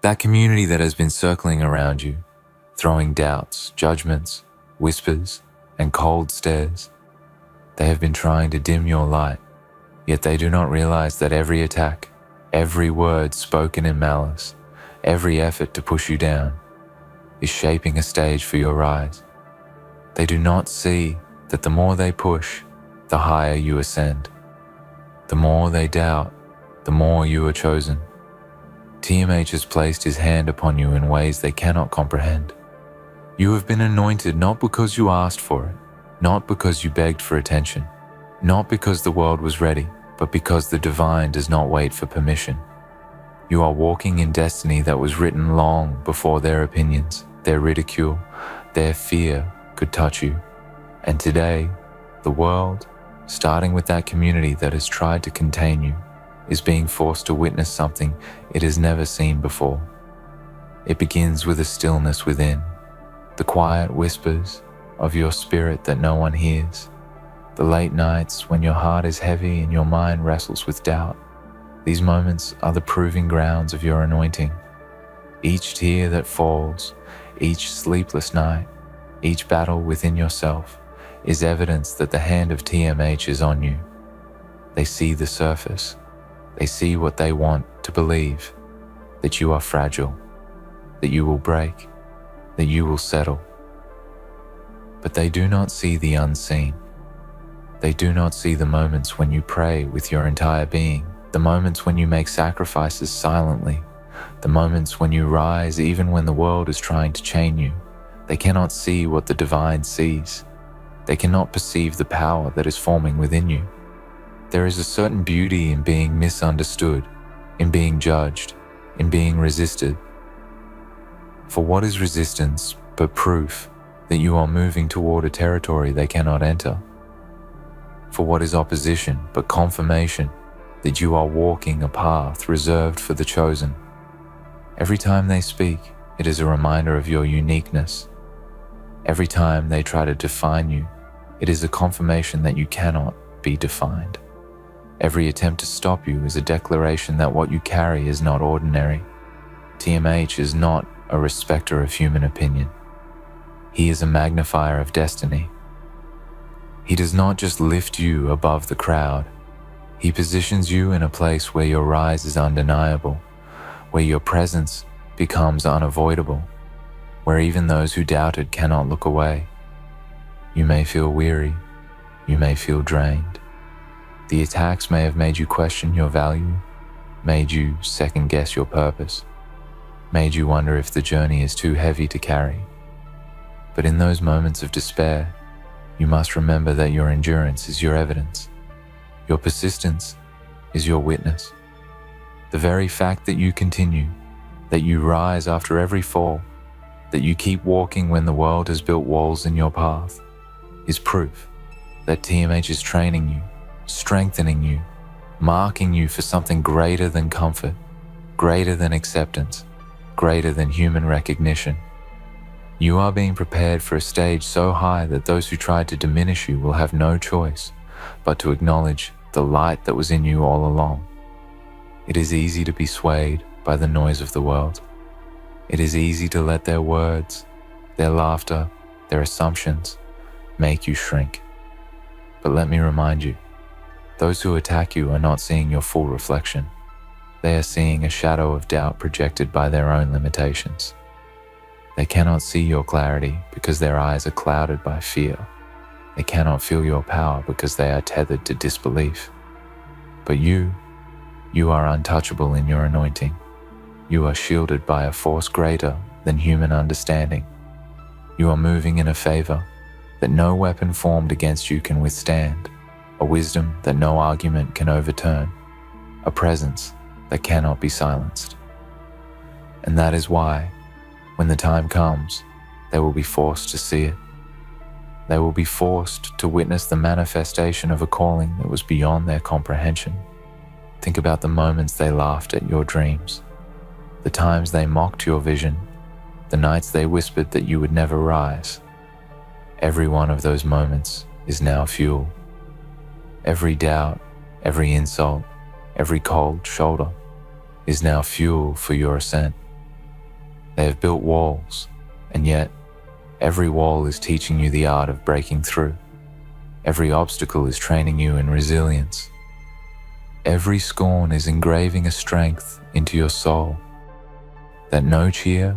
That community that has been circling around you, throwing doubts, judgments, whispers, and cold stares. They have been trying to dim your light, yet they do not realize that every attack, every word spoken in malice, every effort to push you down, is shaping a stage for your rise. They do not see that the more they push, the higher you ascend. The more they doubt, the more you are chosen. TMH has placed his hand upon you in ways they cannot comprehend. You have been anointed not because you asked for it, not because you begged for attention, not because the world was ready, but because the divine does not wait for permission. You are walking in destiny that was written long before their opinions, their ridicule, their fear could touch you. And today, the world, starting with that community that has tried to contain you, is being forced to witness something it has never seen before. It begins with a stillness within, the quiet whispers of your spirit that no one hears, the late nights when your heart is heavy and your mind wrestles with doubt. These moments are the proving grounds of your anointing. Each tear that falls, each sleepless night, each battle within yourself is evidence that the hand of TMH is on you. They see the surface. They see what they want to believe, that you are fragile, that you will break, that you will settle. But they do not see the unseen. They do not see the moments when you pray with your entire being, the moments when you make sacrifices silently, the moments when you rise even when the world is trying to chain you. They cannot see what the divine sees. They cannot perceive the power that is forming within you. There is a certain beauty in being misunderstood, in being judged, in being resisted. For what is resistance but proof that you are moving toward a territory they cannot enter? For what is opposition but confirmation that you are walking a path reserved for the chosen? Every time they speak, it is a reminder of your uniqueness. Every time they try to define you, it is a confirmation that you cannot be defined. Every attempt to stop you is a declaration that what you carry is not ordinary. TMH is not a respecter of human opinion. He is a magnifier of destiny. He does not just lift you above the crowd. He positions you in a place where your rise is undeniable, where your presence becomes unavoidable, where even those who doubted cannot look away. You may feel weary. You may feel drained. The attacks may have made you question your value, made you second-guess your purpose, made you wonder if the journey is too heavy to carry. But in those moments of despair, you must remember that your endurance is your evidence. Your persistence is your witness. The very fact that you continue, that you rise after every fall, that you keep walking when the world has built walls in your path, is proof that TMH is training you, strengthening you, marking you for something greater than comfort, greater than acceptance, greater than human recognition. You are being prepared for a stage so high that those who tried to diminish you will have no choice but to acknowledge the light that was in you all along. It is easy to be swayed by the noise of the world. It is easy to let their words, their laughter, their assumptions make you shrink. But let me remind you, those who attack you are not seeing your full reflection. They are seeing a shadow of doubt projected by their own limitations. They cannot see your clarity because their eyes are clouded by fear. They cannot feel your power because they are tethered to disbelief. But you are untouchable in your anointing. You are shielded by a force greater than human understanding. You are moving in a favor that no weapon formed against you can withstand, a wisdom that no argument can overturn, a presence that cannot be silenced. And that is why, when the time comes, they will be forced to see it. They will be forced to witness the manifestation of a calling that was beyond their comprehension. Think about the moments they laughed at your dreams, the times they mocked your vision, the nights they whispered that you would never rise. Every one of those moments is now fuel. Every doubt, every insult, every cold shoulder is now fuel for your ascent. They have built walls, and yet every wall is teaching you the art of breaking through. Every obstacle is training you in resilience. Every scorn is engraving a strength into your soul that no cheer,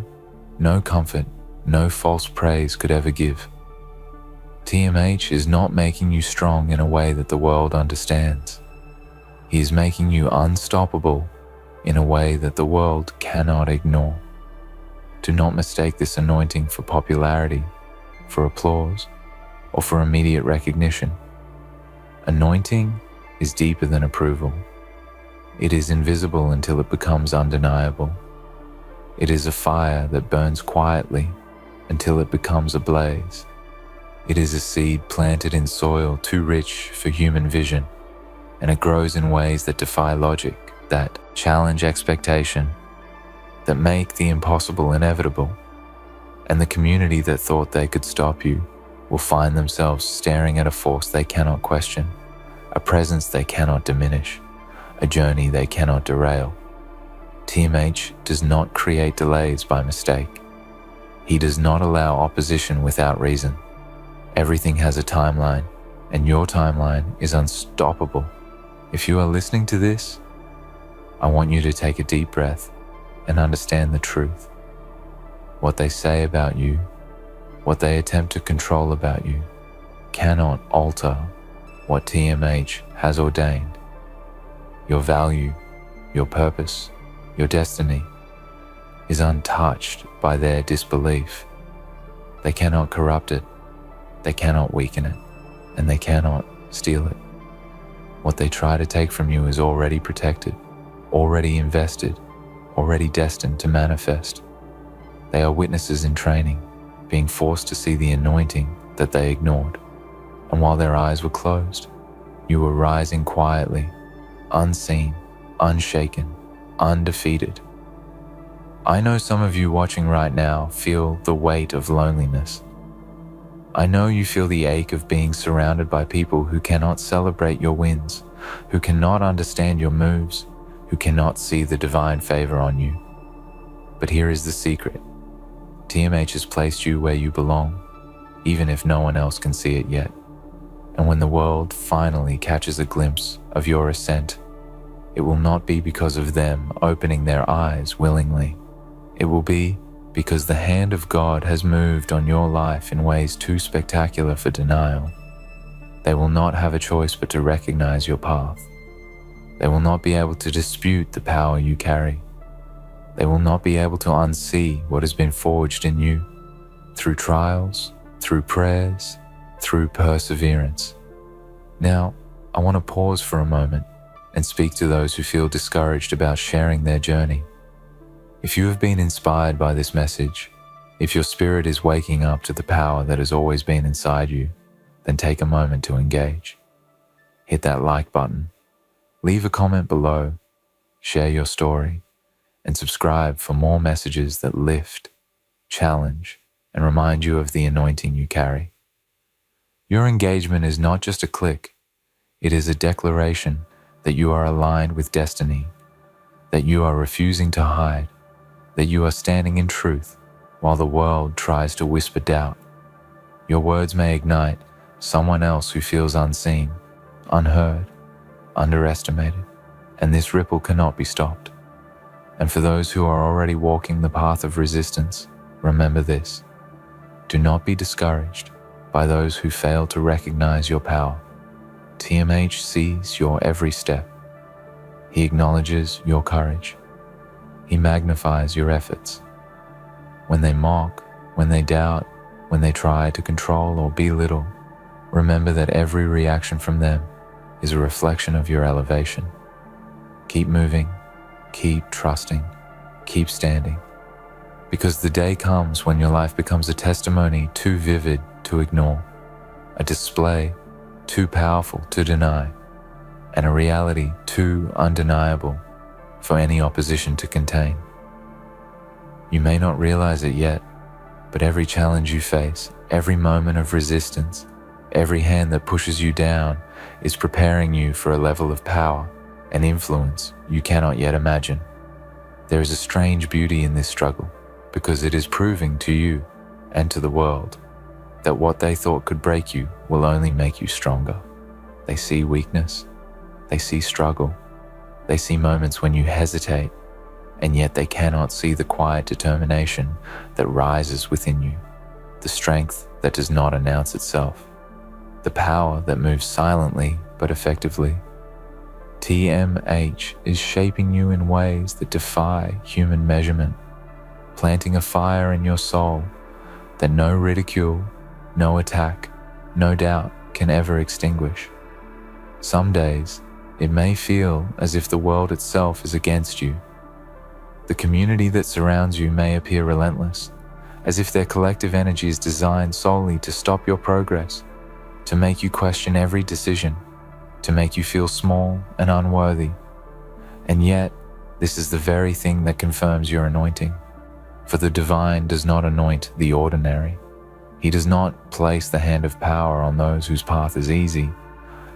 no comfort, no false praise could ever give. TMH is not making you strong in a way that the world understands. He is making you unstoppable in a way that the world cannot ignore. Do not mistake this anointing for popularity, for applause, or for immediate recognition. Anointing is deeper than approval. It is invisible until it becomes undeniable. It is a fire that burns quietly until it becomes a blaze. It is a seed planted in soil too rich for human vision, and it grows in ways that defy logic, that challenge expectation, that make the impossible inevitable. And the community that thought they could stop you will find themselves staring at a force they cannot question, a presence they cannot diminish, a journey they cannot derail. TMH does not create delays by mistake. He does not allow opposition without reason. Everything has a timeline, and your timeline is unstoppable. If you are listening to this, I want you to take a deep breath and understand the truth. What they say about you, what they attempt to control about you, cannot alter what TMH has ordained. Your value, your purpose, your destiny is untouched by their disbelief. They cannot corrupt it, they cannot weaken it, and they cannot steal it. What they try to take from you is already protected, already invested, already destined to manifest. They are witnesses in training, being forced to see the anointing that they ignored. And while their eyes were closed, you were rising quietly, unseen, unshaken, undefeated. I know some of you watching right now feel the weight of loneliness. I know you feel the ache of being surrounded by people who cannot celebrate your wins, who cannot understand your moves, who cannot see the divine favor on you. But here is the secret. TMH has placed you where you belong, even if no one else can see it yet. And when the world finally catches a glimpse of your ascent, it will not be because of them opening their eyes willingly. It will be because the hand of God has moved on your life in ways too spectacular for denial. They will not have a choice but to recognize your path. They will not be able to dispute the power you carry. They will not be able to unsee what has been forged in you through trials, through prayers, through perseverance. Now, I want to pause for a moment and speak to those who feel discouraged about sharing their journey. If you have been inspired by this message, if your spirit is waking up to the power that has always been inside you, then take a moment to engage. Hit that like button, leave a comment below, share your story, and subscribe for more messages that lift, challenge, and remind you of the anointing you carry. Your engagement is not just a click, it is a declaration that you are aligned with destiny, that you are refusing to hide, that you are standing in truth while the world tries to whisper doubt. Your words may ignite someone else who feels unseen, unheard, underestimated, and this ripple cannot be stopped. And for those who are already walking the path of resistance, remember this: do not be discouraged by those who fail to recognize your power. TMH sees your every step. He acknowledges your courage. He magnifies your efforts. When they mock, when they doubt, when they try to control or belittle, remember that every reaction from them is a reflection of your elevation. Keep moving, keep trusting, keep standing, because the day comes when your life becomes a testimony too vivid to ignore, a display too powerful to deny, and a reality too undeniable for any opposition to contain. You may not realize it yet, but every challenge you face, every moment of resistance, every hand that pushes you down is preparing you for a level of power and influence you cannot yet imagine. There is a strange beauty in this struggle, because it is proving to you and to the world that what they thought could break you will only make you stronger. They see weakness, they see struggle, they see moments when you hesitate, and yet they cannot see the quiet determination that rises within you, the strength that does not announce itself, the power that moves silently but effectively. TMH is shaping you in ways that defy human measurement, planting a fire in your soul that no ridicule, no attack, no doubt can ever extinguish. Some days, it may feel as if the world itself is against you. The community that surrounds you may appear relentless, as if their collective energy is designed solely to stop your progress, to make you question every decision, to make you feel small and unworthy. And yet, this is the very thing that confirms your anointing. For the divine does not anoint the ordinary. He does not place the hand of power on those whose path is easy,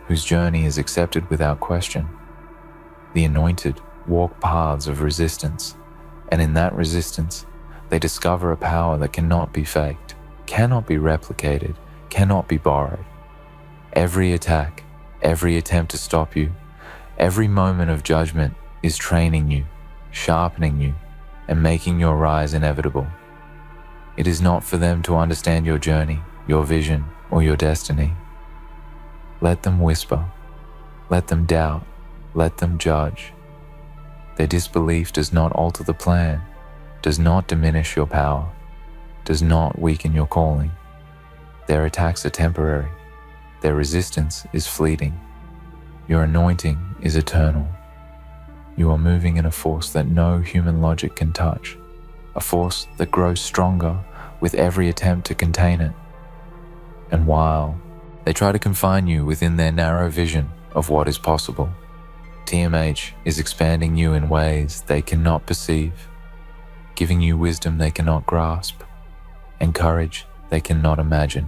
whose journey is accepted without question. The anointed walk paths of resistance, and in that resistance, they discover a power that cannot be faked, cannot be replicated, cannot be borrowed. Every attack, every attempt to stop you, every moment of judgment is training you, sharpening you, and making your rise inevitable. It is not for them to understand your journey, your vision, or your destiny. Let them whisper, let them doubt, let them judge. Their disbelief does not alter the plan, does not diminish your power, does not weaken your calling. Their attacks are temporary, their resistance is fleeting. Your anointing is eternal. You are moving in a force that no human logic can touch, a force that grows stronger with every attempt to contain it. And while they try to confine you within their narrow vision of what is possible, TMH is expanding you in ways they cannot perceive, giving you wisdom they cannot grasp, and courage they cannot imagine.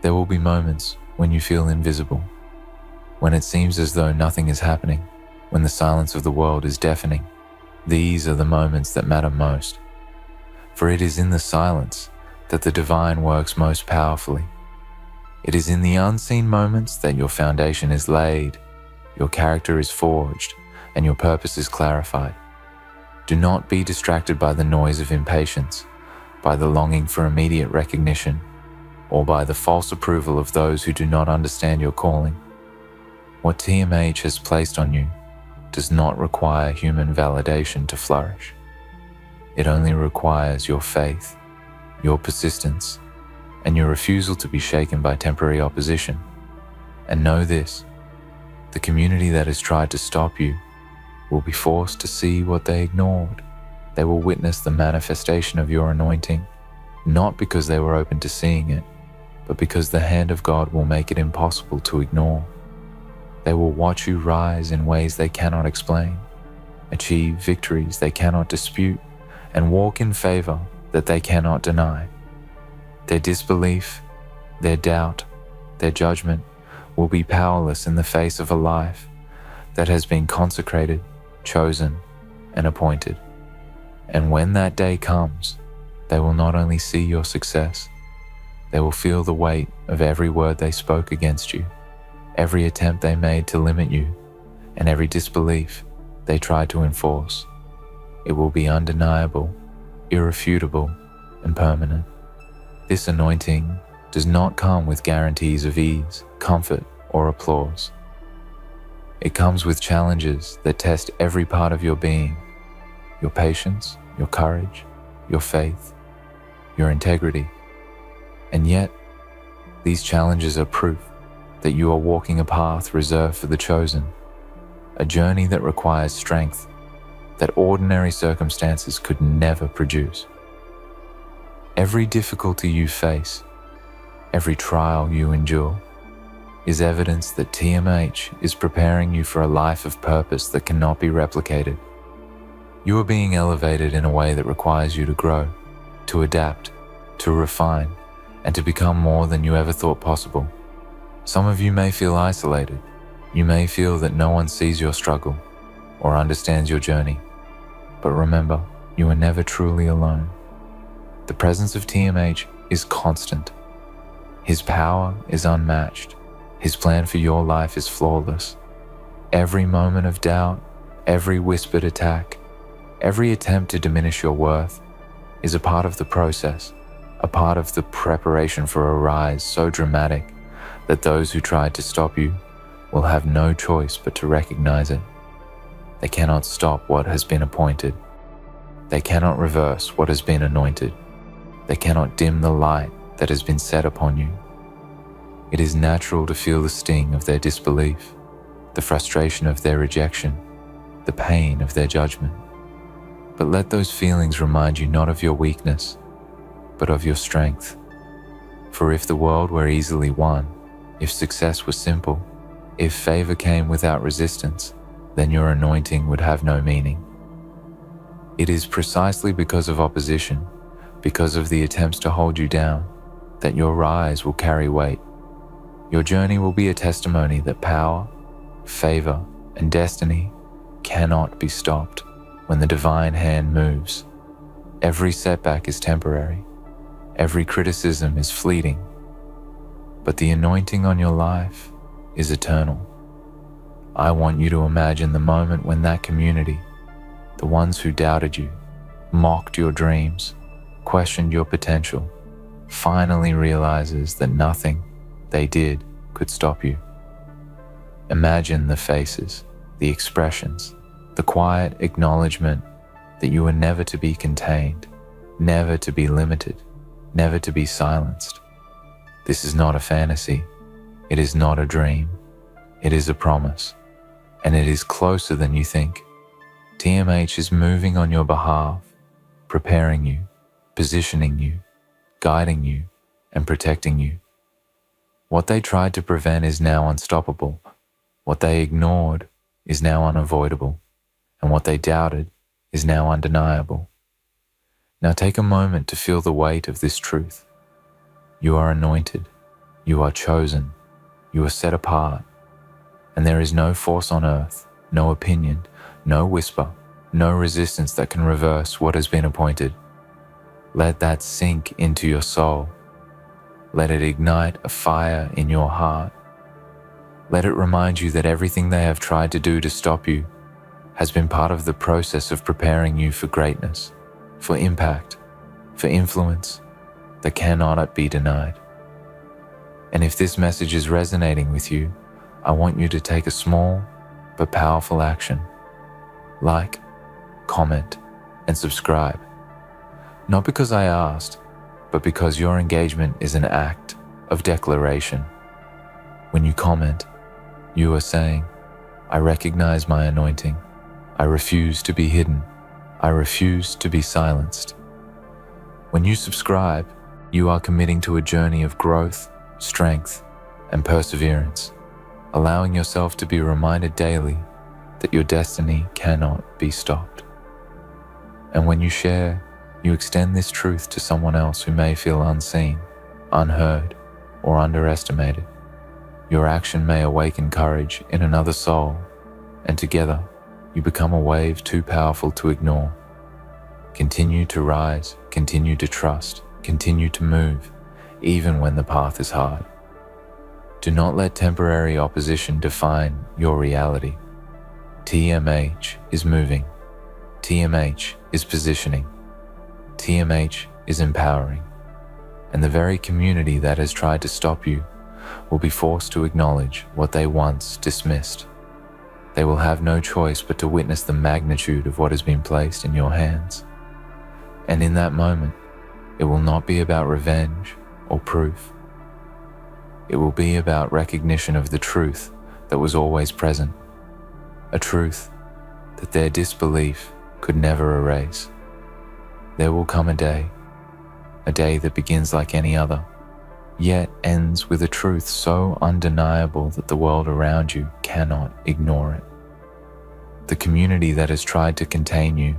There will be moments when you feel invisible, when it seems as though nothing is happening, when the silence of the world is deafening. These are the moments that matter most. For it is in the silence that the divine works most powerfully. It is in the unseen moments that your foundation is laid, your character is forged, and your purpose is clarified. Do not be distracted by the noise of impatience, by the longing for immediate recognition, or by the false approval of those who do not understand your calling. What TMH has placed on you does not require human validation to flourish. It only requires your faith, your persistence, and your refusal to be shaken by temporary opposition. And know this, the community that has tried to stop you will be forced to see what they ignored. They will witness the manifestation of your anointing, not because they were open to seeing it, but because the hand of God will make it impossible to ignore. They will watch you rise in ways they cannot explain, achieve victories they cannot dispute, and walk in favor that they cannot deny. Their disbelief, their doubt, their judgment will be powerless in the face of a life that has been consecrated, chosen, and appointed. And when that day comes, they will not only see your success, they will feel the weight of every word they spoke against you, every attempt they made to limit you, and every disbelief they tried to enforce. It will be undeniable, irrefutable, and permanent. This anointing does not come with guarantees of ease, comfort, or applause. It comes with challenges that test every part of your being, your patience, your courage, your faith, your integrity. And yet, these challenges are proof that you are walking a path reserved for the chosen, a journey that requires strength that ordinary circumstances could never produce. Every difficulty you face, every trial you endure, is evidence that TMH is preparing you for a life of purpose that cannot be replicated. You are being elevated in a way that requires you to grow, to adapt, to refine, and to become more than you ever thought possible. Some of you may feel isolated. You may feel that no one sees your struggle or understands your journey. But remember, You are never truly alone. The presence of TMH is constant. His power is unmatched. His plan for your life is flawless. Every moment of doubt, every whispered attack, every attempt to diminish your worth is a part of the process, a part of the preparation for a rise so dramatic that those who tried to stop you will have no choice but to recognize it. They cannot stop what has been appointed. They cannot reverse what has been anointed. They cannot dim the light that has been set upon you. It is natural to feel the sting of their disbelief, the frustration of their rejection, the pain of their judgment. But let those feelings remind you not of your weakness, but of your strength. For if the world were easily won, if success were simple, if favor came without resistance, then your anointing would have no meaning. It is precisely because of opposition, because of the attempts to hold you down, that your rise will carry weight. Your journey will be a testimony that power, favor, and destiny cannot be stopped when the divine hand moves. Every setback is temporary. Every criticism is fleeting. But the anointing on your life is eternal. I want you to imagine the moment when that community, the ones who doubted you, mocked your dreams, questioned your potential, finally realizes that nothing they did could stop you. Imagine the faces, the expressions, the quiet acknowledgement that you were never to be contained, never to be limited, never to be silenced. This is not a fantasy. It is not a dream. It is a promise, and it is closer than you think. TMH is moving on your behalf, preparing you, positioning you, guiding you, and protecting you. What they tried to prevent is now unstoppable. What they ignored is now unavoidable. And what they doubted is now undeniable. Now take a moment to feel the weight of this truth. You are anointed. You are chosen. You are set apart. And there is no force on earth, no opinion, no whisper, no resistance that can reverse what has been appointed. Let that sink into your soul. Let it ignite a fire in your heart. Let it remind you that everything they have tried to do to stop you has been part of the process of preparing you for greatness, for impact, for influence that cannot be denied. And if this message is resonating with you, I want you to take a small but powerful action. Like, comment, and subscribe. Not because I asked, but because your engagement is an act of declaration. When you comment, you are saying, I recognize my anointing. I refuse to be hidden. I refuse to be silenced. When you subscribe, you are committing to a journey of growth, strength, and perseverance, allowing yourself to be reminded daily that your destiny cannot be stopped. And when you share, you extend this truth to someone else who may feel unseen, unheard, or underestimated. Your action may awaken courage in another soul, and together you become a wave too powerful to ignore. Continue to rise, continue to trust, continue to move, even when the path is hard. Do not let temporary opposition define your reality. TMH is moving. TMH is positioning. TMH is empowering. And the very community that has tried to stop you will be forced to acknowledge what they once dismissed. They will have no choice but to witness the magnitude of what has been placed in your hands. And in that moment, it will not be about revenge or proof. It will be about recognition of the truth that was always present, a truth that their disbelief could never erase. There will come a day that begins like any other, yet ends with a truth so undeniable that the world around you cannot ignore it. The community that has tried to contain you,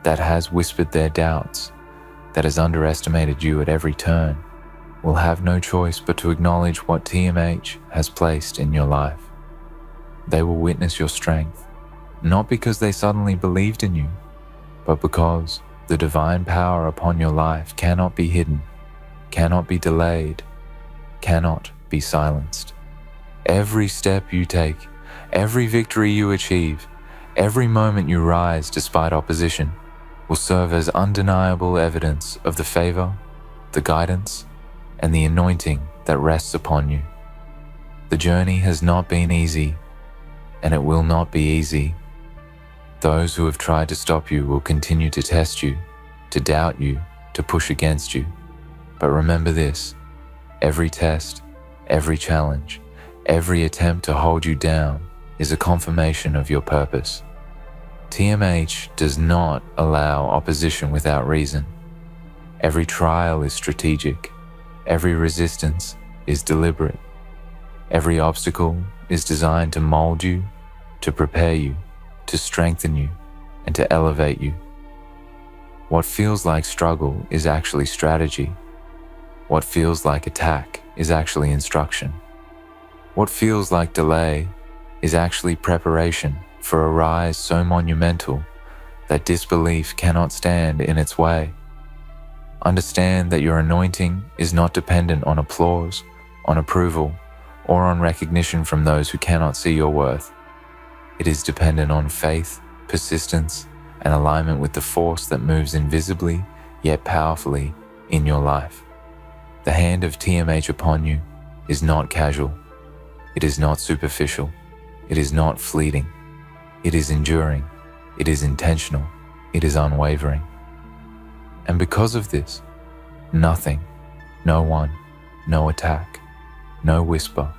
that has whispered their doubts, that has underestimated you at every turn, will have no choice but to acknowledge what TMH has placed in your life. They will witness your strength, not because they suddenly believed in you, but because The divine power upon your life cannot be hidden, cannot be delayed, cannot be silenced. Every step you take, every victory you achieve, every moment you rise despite opposition will serve as undeniable evidence of the favor, the guidance, and the anointing that rests upon you. The journey has not been easy, and it will not be easy. Those who have tried to stop you will continue to test you, to doubt you, to push against you. But remember this: every test, every challenge, every attempt to hold you down is a confirmation of your purpose. TMH does not allow opposition without reason. Every trial is strategic. Every resistance is deliberate. Every obstacle is designed to mold you, to prepare you, to strengthen you, and to elevate you. What feels like struggle is actually strategy. What feels like attack is actually instruction. What feels like delay is actually preparation for a rise so monumental that disbelief cannot stand in its way. Understand that your anointing is not dependent on applause, on approval, or on recognition from those who cannot see your worth. It is dependent on faith, persistence, and alignment with the force that moves invisibly yet powerfully in your life. The hand of TMH upon you is not casual. It is not superficial. It is not fleeting. It is enduring. It is intentional. It is unwavering. And because of this, nothing, no one, no attack, no whisper,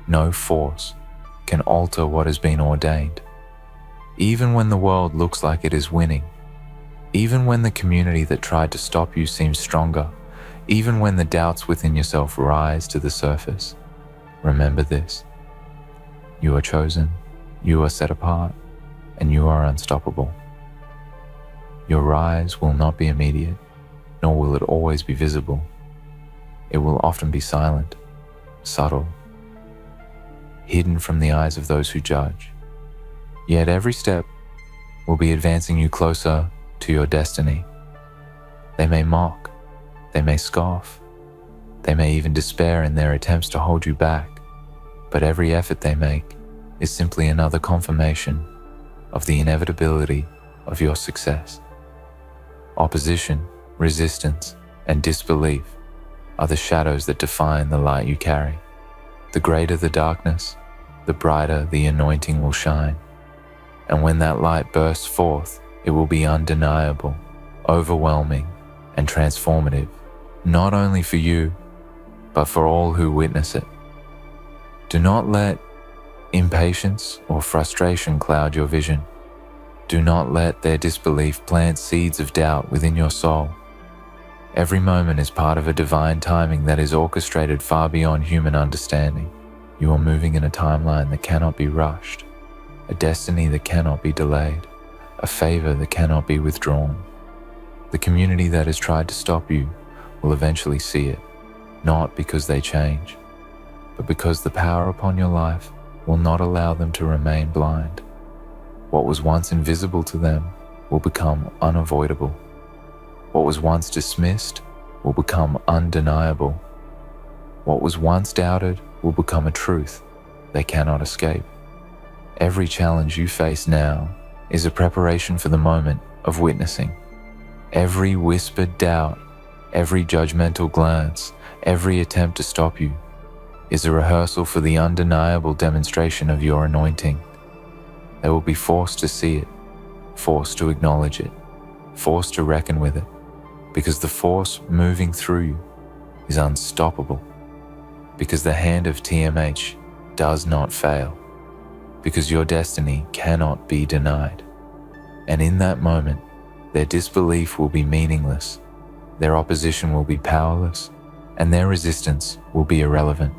no force can alter what has been ordained. Even when the world looks like it is winning, even when the community that tried to stop you seems stronger, even when the doubts within yourself rise to the surface, remember this: you are chosen, you are set apart, and you are unstoppable. Your rise will not be immediate, nor will it always be visible. It will often be silent, subtle, hidden from the eyes of those who judge. Yet every step will be advancing you closer to your destiny. They may mock, they may scoff, they may even despair in their attempts to hold you back, but every effort they make is simply another confirmation of the inevitability of your success. Opposition, resistance, and disbelief are the shadows that define the light you carry. The greater the darkness, the brighter the anointing will shine. And when that light bursts forth, it will be undeniable, overwhelming, and transformative, not only for you, but for all who witness it. Do not let impatience or frustration cloud your vision. Do not let their disbelief plant seeds of doubt within your soul. Every moment is part of a divine timing that is orchestrated far beyond human understanding. You are moving in a timeline that cannot be rushed, a destiny that cannot be delayed, a favor that cannot be withdrawn. The community that has tried to stop you will eventually see it, not because they change, but because the power upon your life will not allow them to remain blind. What was once invisible to them will become unavoidable. What was once dismissed will become undeniable. What was once doubted will become a truth they cannot escape. Every challenge you face now is a preparation for the moment of witnessing. Every whispered doubt, every judgmental glance, every attempt to stop you is a rehearsal for the undeniable demonstration of your anointing. They will be forced to see it, forced to acknowledge it, forced to reckon with it, because the force moving through you is unstoppable, because the hand of TMH does not fail, because your destiny cannot be denied. And in that moment, their disbelief will be meaningless, their opposition will be powerless, and their resistance will be irrelevant.